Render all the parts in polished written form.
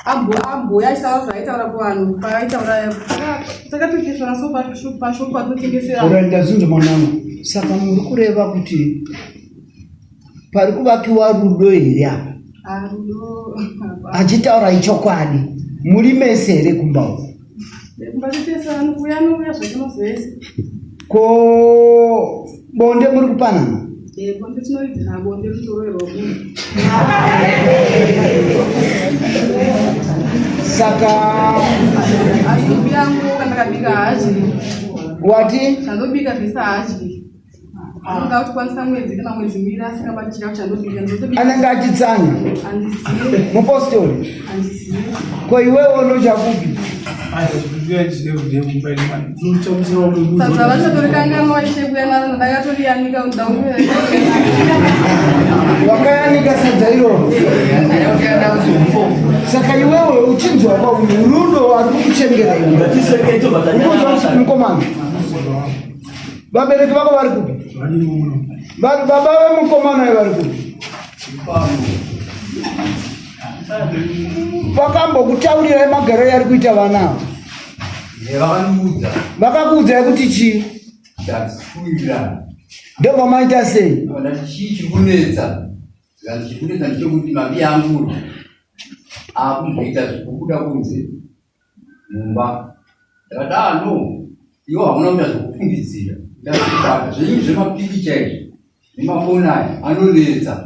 ambo yaitaura zvaitaura kuvanhu paaitaura takatokisana pashopu patinotengesera ndazvinzwa mwanangu. Saka muri kureva kuti pari kuvakiwa rudo here apa? Achitaura ichokwadi muri mese here kumba uko? kumbatitesana kuyanouya zvatinozvese. Ko bonde muri kupanana? Bonde tinoidzana bonde ritorerwa saka asibi yangu kana kabika haji wati chandobika zvese haji anoda kuti kwanisa mwedzi kana mwedzi mbiri asingabachika chandobika ndotobika anenge achitsanya handizivi mupostori handizivi ko iwewe unochakupi sasa vachatorikanganwa vachikuyanana ndakatoriyanika kudaumira wakayanika sadza iroro. Saka iwewe uchinzwa rudo ari kukuchengera iwe mukomana vabereki vako vari kupi? Baba vemukomana vari kupi? Vakambokutaurirai magariro ari kuita vana vakakuudzai kuti chii? Ndovamaita sei? chikunetsa ndichokuti mami yangu akuzoita zvikubuda kunze mumba ndakadano iwo hamuna kuita zvokufungidzira ndakati zvenyu zvemapikicha izvi nemafoni aya anonetsa.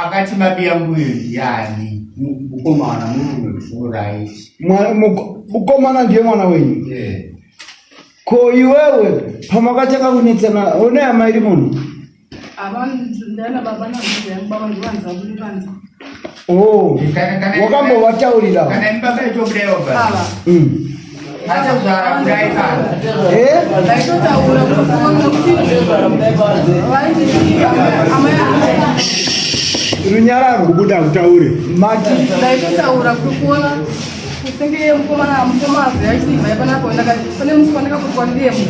Akati mami yangu yani mukomana murume furaiti mukomana ndiye mwana wenyu? Ko iwewe pamakataka kunetsana one hama iri munhu? ndana baba nababa ndivanza kuri panza. Wakambovataurira? kana mbaba echobrewa baba achazvara kudaikana ndaitotaura kuti runyararo kubuda utaure mati ndaitotaura kuti kuona kusenge mukomana yachiva yapanapo ndakati pane musi wandakapotwa ndiyemu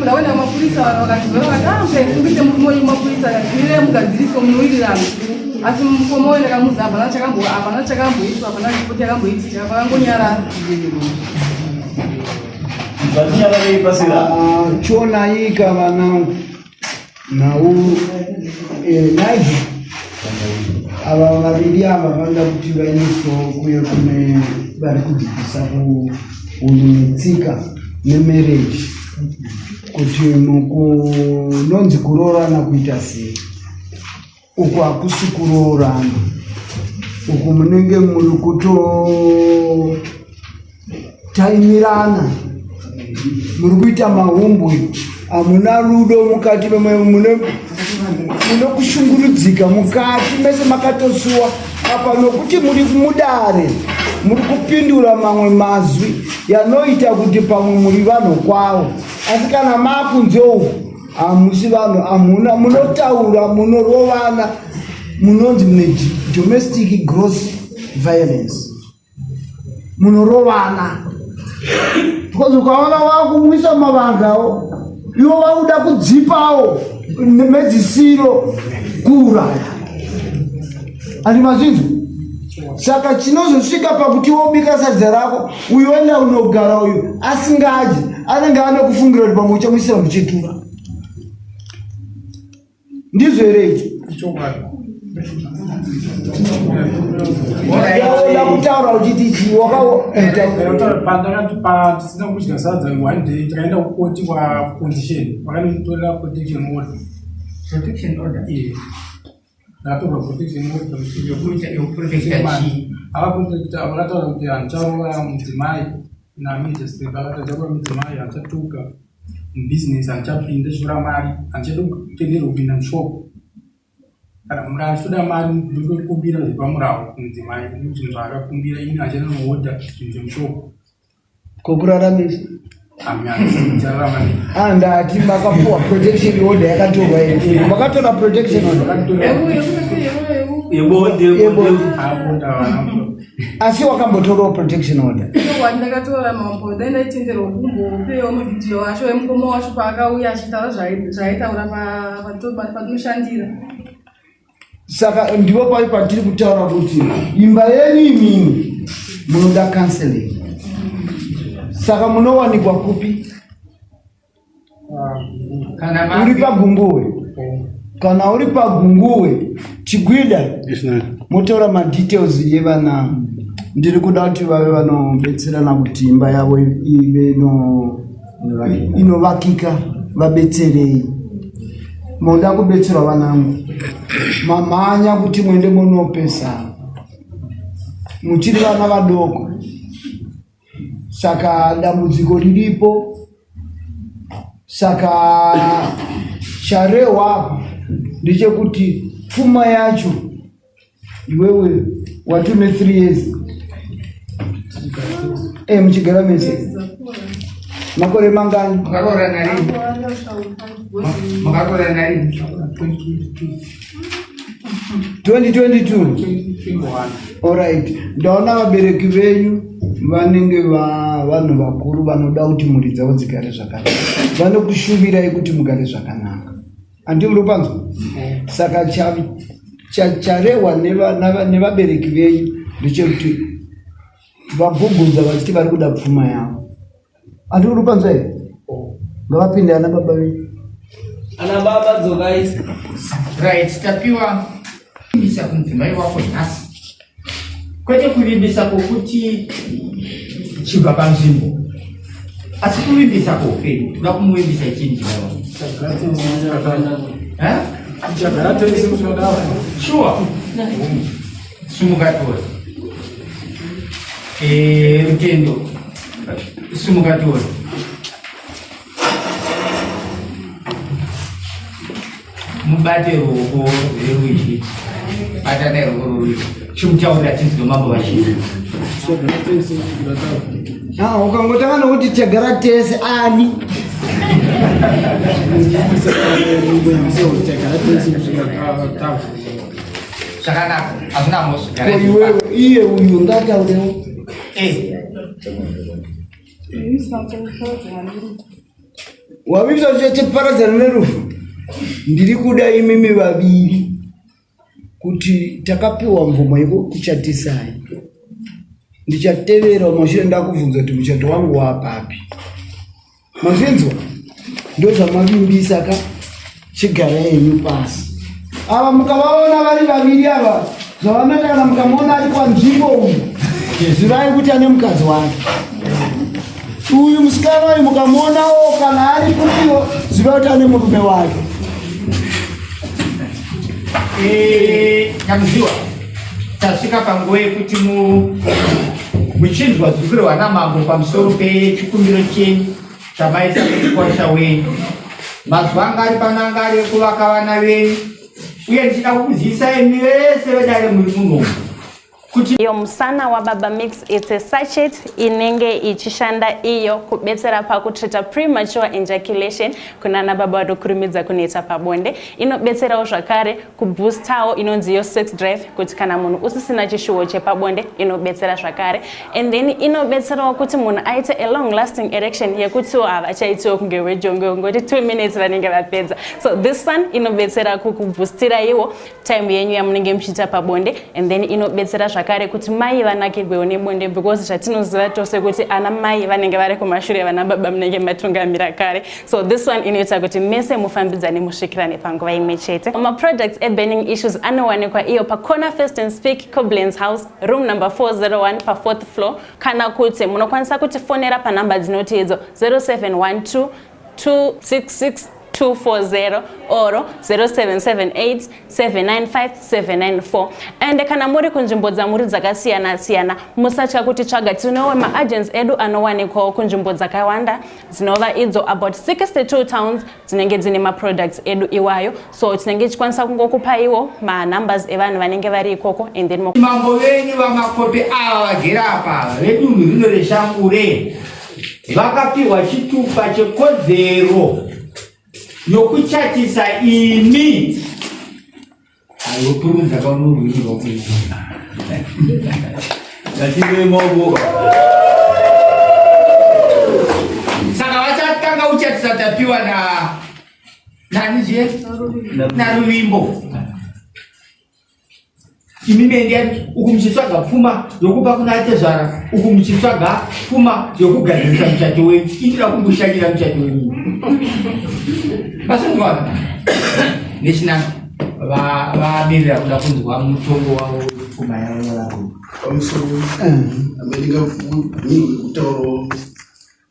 ndaona mapurisa vakazivera vakati fungise murumoyi mapurisa mire mugadziriso munowirirano asi mukomoyo ndakamuza hapana chakamboitwa hapana ripoti yakamboitika vakangonyarara. chionayika vanangu nau naizvo ava vaviri ava vanoda kuti vaendeswo kuye kune vari kudzidzisa kunetsika nemereji kuti mukunonzi kuroorana kuita sei. Uku hakusi kuroorana, uku munenge muri kutotaimirana, muri kuita mahumbwe, hamuna rudo mukati memwe, mune kushungurudzika mukati mese makatosuwa apa nokuti muri mudare muri kupindura mamwe mazwi yanoita kuti pamwe muri vanhu kwavo, asi kana makunze uku hamusi vanhu, hamuna, munotaura, munorovana, munonzi mune domestic gross violence, munorovana because ukaona wakumwisa mavangawo iwo vakuda kudzipawo nemedzisiro kuuraya ani mazvinzo. Saka chinozosvika pakuti wobika sadza rako uyu wenda unogara uyu asingaji anenge ane kufungira kuti pamwe uchamuisira muchitura, ndizvo here? Yaoda kutaura uchiti chii tisina kudya sadza one day takaenda kukoti kwacondition vakanitorera protection order. Protection order? Ndatorwa protection order vakataura kuti hancharova mudzimai namijestri vakataura mudzimai hanchatuka mubusiness, hanchapinda chivura mari, hanchada kutenderwa kupinda mushopu. Kana munhu achitora mari ndikumbira zvepamurawo mudzimai zvinhu zvaakakumbira ini hachana noodha zvinhu zvemushopu kokuraramisa amyachararama ndati makapuwa protection order yakatorwa here, makatora protection order abonda vana asi wakambotorawo protection order? Ndakatora mambo ndaitenderwa kumbopewo mavhidhiyo acho emukoma wacho paakauya achitaura zvaaitaura patinoshandira. Saka ndipo pai patiri kutaura kuti imba yenyu imini munoda counseling. Saka munowanikwa kupi? Kana uri pagunguwe. Kana uri pagunguwe Chigwida motaura madetails yevana ndiri kuda kuti vave vanobetserana kuti imba yavo ive inovakika vabetserei. Moda kubetsera vanangu mamanya kuti mwende munopesa muchiri vana vadoko. Saka dambudziko riripo. Saka charewa ndechekuti pfuma yacho iwewe watume 3 years muchigara mese makore mangani? Makakora nari 2022. Alright, ndaona vabereki venyu vanenge vanhu vakuru vanoda kuti mhuri dzavo dzigare zvakanaka, vanokushuvirai kuti mugare zvakanaka. Andi muropanzwa? Saka charehwa nevabereki venyu ndechekuti vabvugudza vachiti vari kuda pfuma yavo. Andi muropanzwa here? Ngavapinde ana baba venyu. Ana baba dzokaisa. Right, tapiwa kuvimbisa kumdzimai wako nhasi, kwete kuvimbisa kwokuti chibva panzvimbo, asi kuvimbisa kwoupenyu. Toda kumuvimbisa chini chimai wako. Sure. Sumuka tori. Rutendo. Sumuka tori. Mubate ruoko rwerudyi. Batanai ruoko rwerudyi. Chimutaurira tinzwe mambo vazhinji. Ukangotanga nokuti chagara tese ani. Zvakanaka, hazvina moso. Iye uyu ngataurewo. Wavivisa cheparadzana nerufu. Ndiri kuda imimi vaviri kuti takapiwa mvumo yekuchatisai. Ndichatevera mashure ndakubvunza kuti muchato wangu wapapi. Mazvinzwa? Ndo zvamavimbisa ka chigara yenyu pasi. Ava mukavaona vari vaviri ava zvavanoita kana mukamona ari panzvimbo uyu zivai kuti ane mukadzi wake. Uyu musikana uyu mukamonawo kana ari kupiwo zivai kuti ane murume wake. Nyamuziwa, tasvika panguva yekuti muchinzwa dzukirwa namambo pamusoro pechikumbiro chenyu chamaisa kuchikwasha wenyu. Mazuva anga ari pananga ari ekuvaka vana venyu, uye ndichida kukuzivisai imi vese vedare muri munomu kuti iyo musana wa Baba Mix it's a sachet inenge ichishanda iyo kubetsera pakutreta premature ejaculation kuna na baba wadokurumidza kunoita pabonde. Inobetserawo zvakare kuboostawo inonzi yo sex drive kuti kana munhu usisina chishuwo chepabonde inobetsera zvakare, and then inobetserawo kuti munhu aite a long lasting erection yekuti havachaitiwo kunge wejongo ngoti 2 minutes vanenge vapedza. So this one inobetsera kukuboostira iwo time yenyu yamunenge muchiita pabonde, and then inobetsera zvakare kuti mai vanakirwewo nebonde, because zvatinoziva tose kuti ana mai vanenge vari kumashure vana baba munenge matungamira kare. So this one inoita kuti mese mufambidzane musvikirane panguva imwe chete. Products burning issues anowanikwa iyo pa Corner First and Speak Koblenz House room number 401 pa 4th floor, kana kuti munokwanisa kuti fonera pa namba dzinoti idzo 0712 266 240 or 0778 795 794. And kana muri kunzvimbo dzamuri dzakasiyana siyana musatya kuti tsvaga. Tinowe ma-agents edu anowanikwawo kunzvimbo dzakawanda dzinova idzo about 62 towns dzinenge dzine ma-products edu iwayo. So tinenge tichikwanisa kungokupa iwo ma-numbers evanhu vanenge vari ikoko, and then mambo venyu vamakope ava vagere apa vedunhu rino reshangure vakapiwa chitupa chekodzero yokuchatisa imi. Ayo kurunza kaunurwini rwokwe. Lative mogo. Saka vachatanga uchatisa tapiwa na nani je? Na Ruvimbo. imimende ukumchitsvaga pfuma yokupa kuna atezvara ukumchitsvaga pfuma yokugadzirisa muchato wenyu indira kumboshandira muchato wenyu asindwana nechinanga vamirira kuda kunzwa mutongo wavo wepfuma yavo pamusoro kutaurawo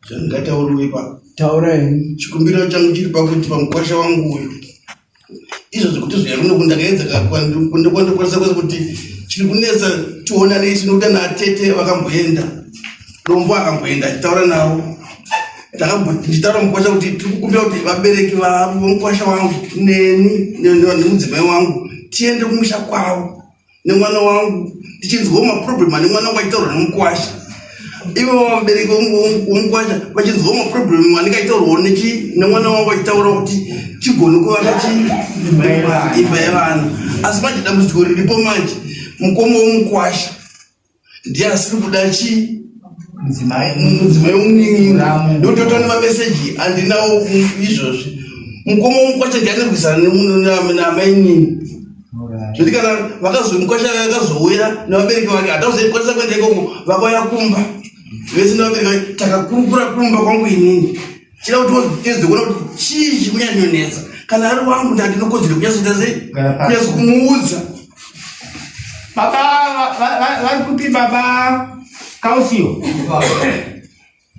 zvandingatauriwe Taurai. chikumbiro changu chiri pakuti pamukwasha wangu uyu izvo zvekuti zvayakunoku ndakaedza ndakwanisa kuti chiri kunetsa tionane isi nokuti naatete vakamboenda dombo akamboenda achitaura navo ndichitaura mukwasha kuti tiri kukumbira kuti vabereki vomukwasha wangu neni nemudzimai wangu tiende kumusha kwavo nemwana wangu tichinzwawo maproblem ane mwana wangu achitaurwa nemukwasha ivo vabereki vomukwasha vachinzwawo maproblem anenge achitaurwawo nemwana wangu achitaura kuti chigone kuvaka imba yevana asi manje dambudziko riripo manje mukoma womukwasha ndiye asiri kuda mudzimai womunin'ina ndototaura mameseji andinawo izvozvi mukoma womukwasha ndianerwisana namainini zvoti kana mukwasha vakazouya nevabereki vake hatazokwanisa kuenda ikoko vakauya kumba vese nevabereki vake takakurukura kumba kwangu inini chida kuti teze kuona kuti chii chikunyanyonetsa kana ari wangu ndandinokodzere kunyazo kumuudza baba vari kupi baba Kausiyo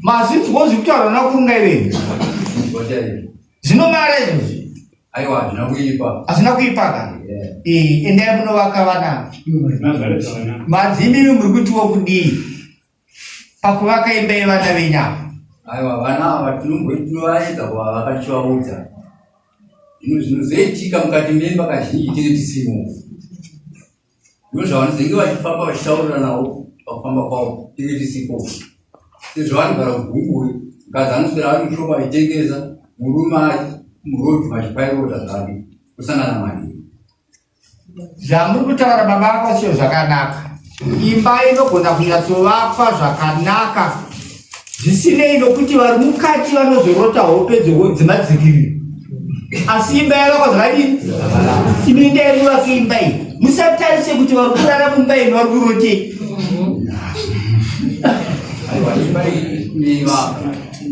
mazinzwo zvekutaura nakurunga ivenyu zvino mare izvozvi aiwa hazvina kuipa ka endai munovaka vana madzimbi muri kutiwo kudii pakuvaka imba yevana venyama aiwa vana ava tinombovaedza vakativaudza zvinozoitika mukati memba kazhinji tiri tisimo ndizvo zvavanozenge vachifamba vachitaurira navo pakufamba kwavo tiri tisipo sezvavanogara kugunguri mukadzi anoswera ari mushopa aitengesa murume murodhi machipairota zvake kusangana mari zvamuri kutaura baba akasiyo zvakanaka imba inogona kunyatsovakwa zvakanaka zvisinei nokuti vari mukati vanozorota hope dzemadzikiriro asi imba yavakwa zvakadini inoendai muvake imba iyi musatarise kuti vari kurara mumba ino vari kurotei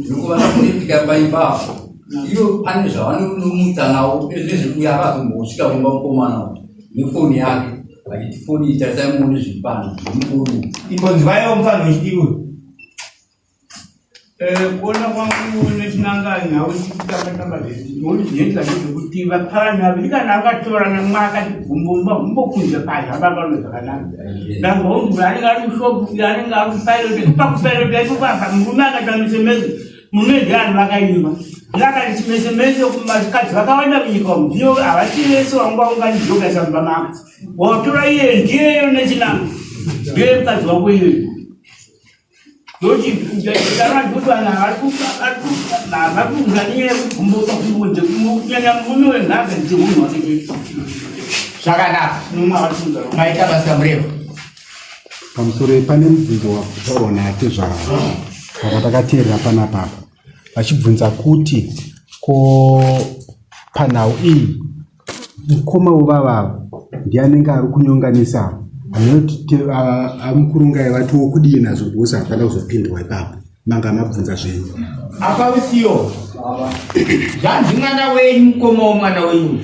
nekuvakuitika paimba iyo pane zvavanonomutsa nawo nezvekuya akazombosvika kumba mukomana nefoni yake vachiti foni itarisai muone zvipano zvemufoni imbonzwaiwo mufano wechidiwe kuona kwangu nechinanga nhau chikutamba zvinoiti zvinoitwa nezvekuti vapfana vaviri kana vakatorana mwakati gumbokunze pazha vavano zvakanaka ndangombu anenge ari mushopu anenge ari kupairote pakupairote aipopapa murume akatamise meze murume ndiani vakaima ndakati chimese mese kumakadzi vakawanda munyika umu ndiyo havachivese wanguvaunganizokaisa mumba mako watora iye ndiyeyo nechinanga ndiye mukadzi wako iyoyo Doji karena butuh anak aku nggak kumpul yang mulu nggak kan cuma masih zvakanaka maita basa mureva pamusoro pane mubvunzo wakutaurwa naatezvara wakatakateerera panapapa vachibvunza kuti ko panhau iyi mukoma wovavavo ndianenge ari kunyonganisa anoti amukurungai vatiwo kudii nazvo kuusa hapana kuzopindwa ipapo manga mabvunza zvenyu akausiyo zvanzi mwana wenyu mukoma womwana wenyu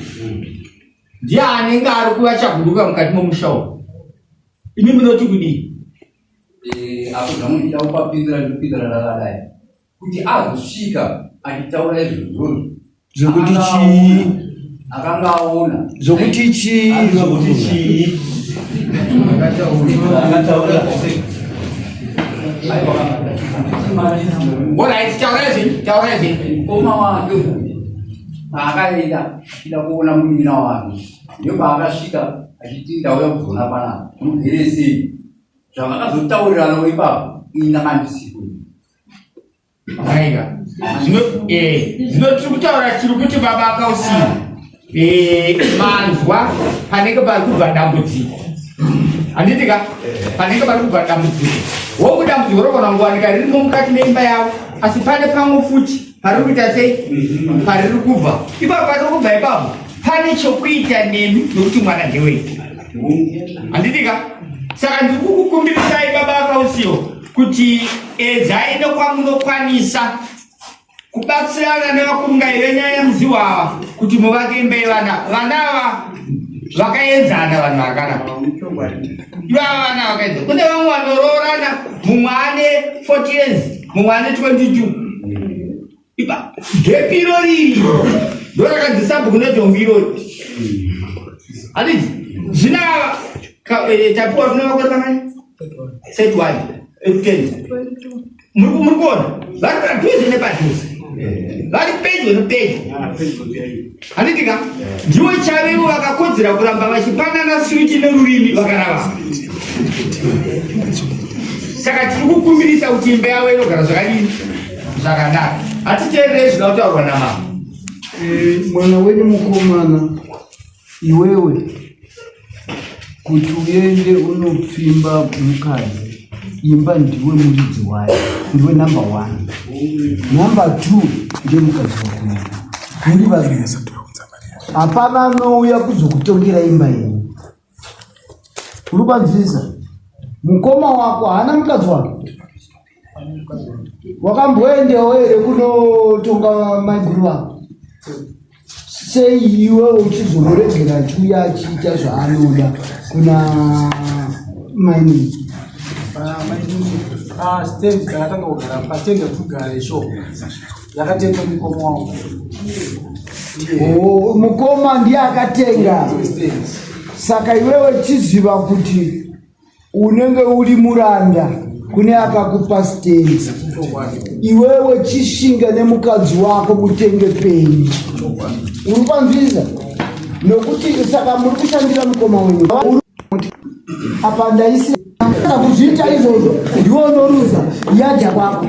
ndiye anenge ari kuvachaguruka mukati momushawo imi munoti kudii apo zvamunida kupapindira ndikupindira rakadai kuti azosvika achitaura izvozvo zvokuti chii akanga aona zvokuti chii taurezi mukoma wake paakaenda achida kuona munin'ina wake ndopaakasvika achiti ndauya kuzona panapa mugere sei zvavakazotaurirana ipapo inakandisipo aiga zvino tiri kutaura tiri kuti baba akausiya manzwa panenge pari kubva dambudziko handitika panenge pari kubva dambudziko woku dambudziko rogona kuwanika ririmo mukati meimba yavo asi pane pamwe futi pari kuita sei pariri kubva ipapo patiri kubva ipapo pane chokuita nemi nokuti mwana ndewedu Handitika saka ndikukukumbirisai baba vakausiwo kuti edzai nekwamundokwanisa kubatsirana nevakurungai venyaya muziwawa kuti muvake imba yevana. Vanava vakaenzana vanhu vakanaka. Ivava vana vakaenzana. Kune vamwe vanoroorana, mumwe ane 40 years, mumwe ane 22. Iba gepiro riri ndorakadzisabhuku netombi irori. Handiti zvinava tapiwa zvinova kwamai 31 muri kuona vari padhuze nepadhuze, vari pedyo nepedyo. Handitika ndivo chavevo vakakodzera kuramba vachipanana switi nerurimi vakarava. Saka tiri kukumbirisa kuti imba yavo inogara zvakadini zvakanaka. Hatiteerere zvinotaurwa namama. Mwana wenyu mukomana, iwewe kuti uende unopfimba mukadzi, imba ndiwe muridzi wayo, ndiwe number 1. Number 2 ndiye mukadzi wako. Muri vaviri. Hapana anouya kuzokutongera imba yenyu. Uri kwanzisa? Mukoma wako haana mukadzi wake? Wakamboendewo here kunotonga maiguru wako? Sei iwe uchizomuregera achiuya achiita zvaanoda kuna maini? Stage yakatanga kugara patenda tugare show yakatenga mukoma wangu. Mukoma ndiye akatenga. Saka iwewe chiziva kuti unenge uri muranda kune akakupa stage. Iwewe chishinga nemukadzi wako mutenge penyu. Uri kwanzviza? Nokuti saka muri kushandira mukoma wenyu. Apa ndaisi kuzviita izvozvo ndiwo unoruza yadya kwako.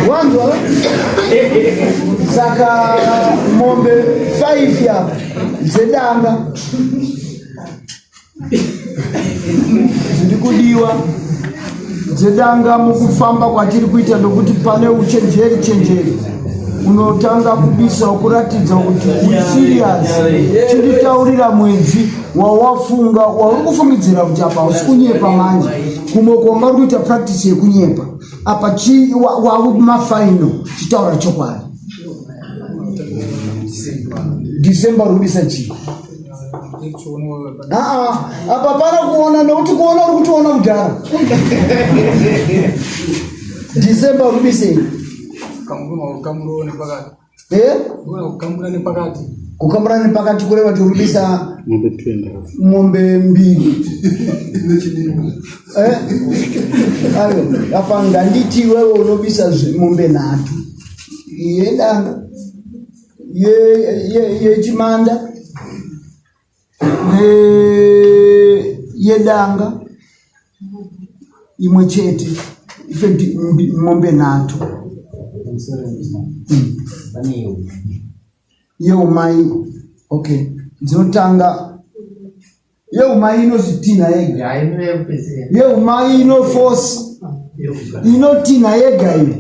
Wanzwa? Saka mombe 5 yapa dzedanga dziri kudiwa, dzedanga mukufamba kwatiri kuita ndokuti pane uchenjeri unotanga kubisa kuratidza kuti uri serious. Chiritaurira mwedzi wawafunga, wauri kufungidzira kuti apa usi kunyepa manje. Kumokomba uri kuita practice yekunyepa. Apa wauri kumafaino chitaura chokwadi. December rubisa chii? Apa pana kuona nokuti kuona uri kutoona kudhara. December rubisei. Kukamurana nepakati kureva kuti urubisa mombe 2. Ayo apa nganditi wewe unobisa mombe 3. Yedanga yechimanda yedanga imwe chete ife mombe 3. Yeumai, okay. Dzinotanga yeumai inozitina yega. Yeumai ino force inotina yega iyo.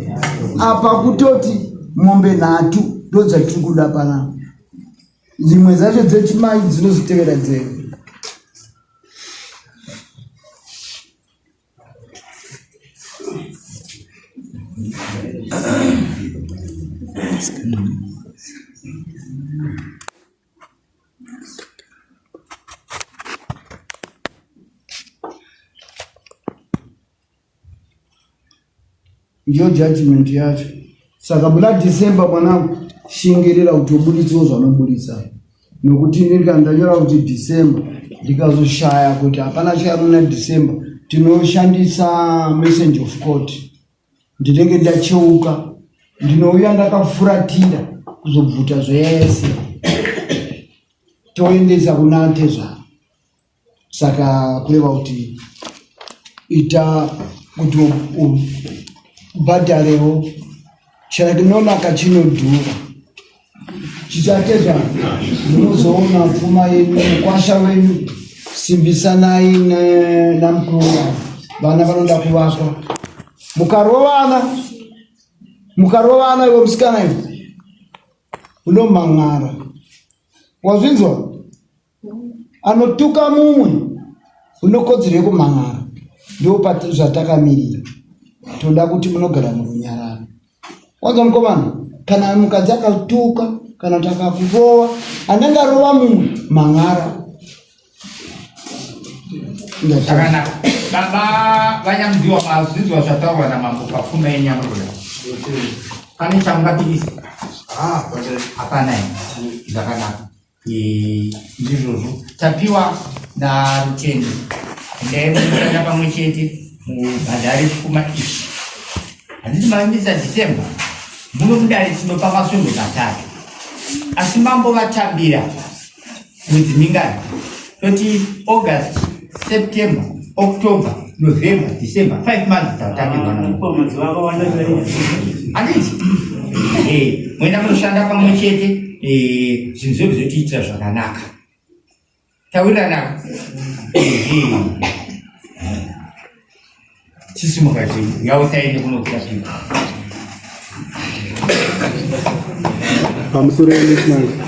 Apa kutoti mombe 3 ndodzatiri kuda panapa. Dzimwe dzacho dzechimai dzinozitevera dzega. Ndiyo judgment yacho. Saka muna December mwanangu shingirira kuti ubuditsewo zvanobuditsa. Nokuti ndikandanyora kuti December ndikazoshaya kuti hapana chayamuna December tinoshandisa message of court. Ndinenge ndacheuka, ndinouya ndakafuratira kuzobvuta zvese toendesa kuna Tezva. Saka kureva kuti ita kuti ubhadharewo chakinonaka chinodhura. Chichatezva munozoona pfuma yenyu, mukwasha wenyu, simbisanai namukuru vana vanoda kuvakwa. Mukarovana iwe musikana iwe unomang'ara. Wazvinzwa? Anotuka mumwe unokodzera kumang'ara. Ndio zvatakamirira. Toda kuti munogara murunyararo. Wanza mukomana, kana mukadzi akatuka, kana takakurowa, anenge arova mumwe mang'ara. Takana baba vanyamdziwa mazvidzwa zvataurwa namambo papfuma yenyamurura. Pane chamungapirisa? Hapana zvakanaka. Ndizvozvo tapiwa naRutendo ndaimboshanda pamwe chete mubhadhari pfuma ichi. Handiti mavambisa Dhisemba muno mudare tinopa masvondo 3 asi mambovatambira mwedzi mingani toti August, September, October, November, December, 5 months tatambirwa handiti mwenda munoshanda pamwe chete zvinhu zvedu zvotiitira zvakanaka tawiranaka chisimuka chenyu yausaende kunokurapiwa pamusoro yenetinanga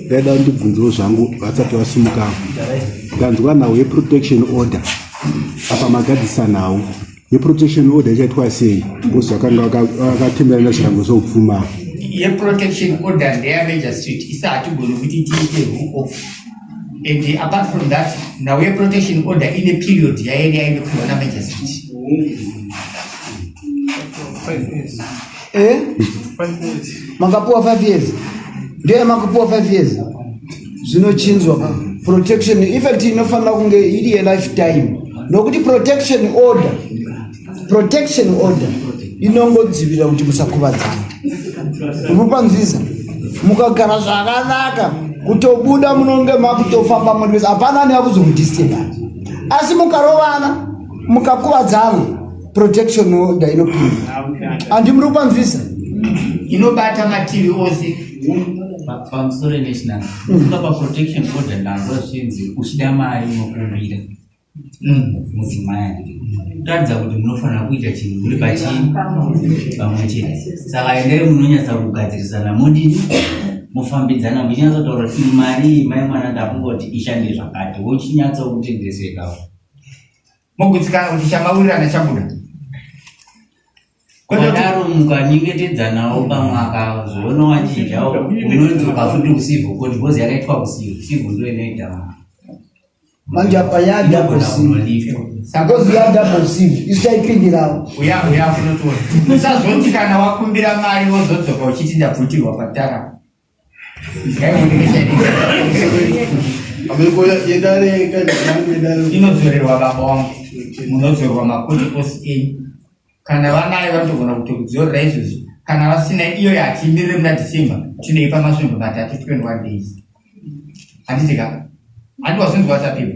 ndaida ndibvunzewo zvangu vasati vasimuka ndanzwa nhau yeprotection order apa magadzisa nhau yeprotection order ichaitwa sei bosi vakanga vakatemera nezvirango zveupfuma yeprotection order ndeyamajor street isahatigoni kuti tiite huko. And apart from that, now a protection order in a period yaenda in the major street. 5 years. Makapuwa 5 years. Ndio makapuwa 5 years. Zvinochinzwa protection effect inofanira kunge iri a lifetime. Nokuti protection order inongodzivira kuti musakuvadzana. Mupanzisa mukagara zvakanaka kutobuda munonge makutofamba muri hapana nekuzomudisturba. Asi mukarovana mukakuvadzana protection order inopinda. Andi muri kupanzisa inobata mativi ose. Pamusoro national kuka pa protection order ndanzwa zvinzi uchida mari inokumbira mudzimai taridza kuti munofanira kuita chinhu muri pachii pamwe chete. Saka endai munonyatsa kugadzirisana mudini mufambidzana muchinyatsa kutaura kuti mari mai mwana ndakungoti ishande zvakati wochinyatsa kutengesekawo mogutsikana kuti chamaurirana chabuda kudaro mukanyengetedzanawo pamwaka zvoona wachinjawo unodzoka futi usivu kuti bhozi yakaitwa usivu ndo inoita manje apa yada sakozi yada posivu isaipindirawo uya kunotona usazoti kana wakumbira mari wozodzoka uchiti ndabvutirwa patara inodzorerwa baba wangu munodzorerwa makoti osi enyu kana vanayo vanotogona kutokudzorera izvozvo kana vasina iyo yatimirire muna December tinoipa masvondo 3 21 days. Handitika handiwazvinzwa tapiwa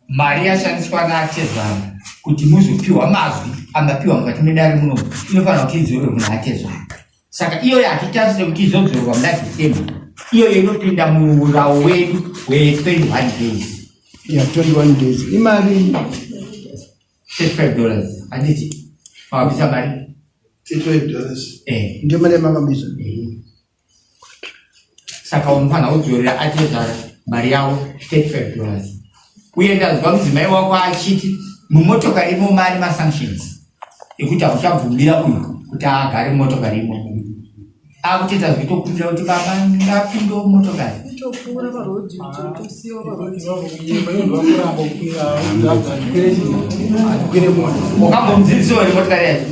mari yashandiswa naatezvana kuti muzopiwa mazwi angapiwa mukati medare muno inofanira kuti idzorerwe muna atezvana. Saka iyo yatitarisire kuti izodzorerwa muna December iyo inopinda muurawo wedu we21 days. Ya 21 days imari $35 handiti mabisa mari $35 ndio mali mabisa. Saka unofanira kudzorera atezvana mari yavo $35. Uye ndazwa mudzimai wako achiti mumotokari imo mari masanctions ekuti hauchabvumbira uyu kuti agare mumotokari imo. Akutoita zvitokumbira kuti baba ngapinde mumotokari ukambomudzidzisa uri motokari yacho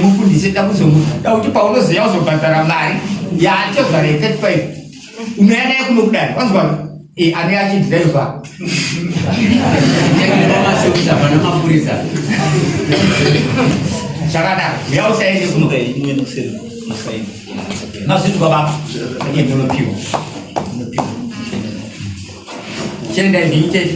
mufundise dakuti paunoziva uzobhadhara mari yatezvara ye35 unoenda yekuno kudari wanzwa ane achidhiraivha pana mapurisa zvakanaka yausaende kuno mazvitwa baba unopiwa chenda izvinyi chete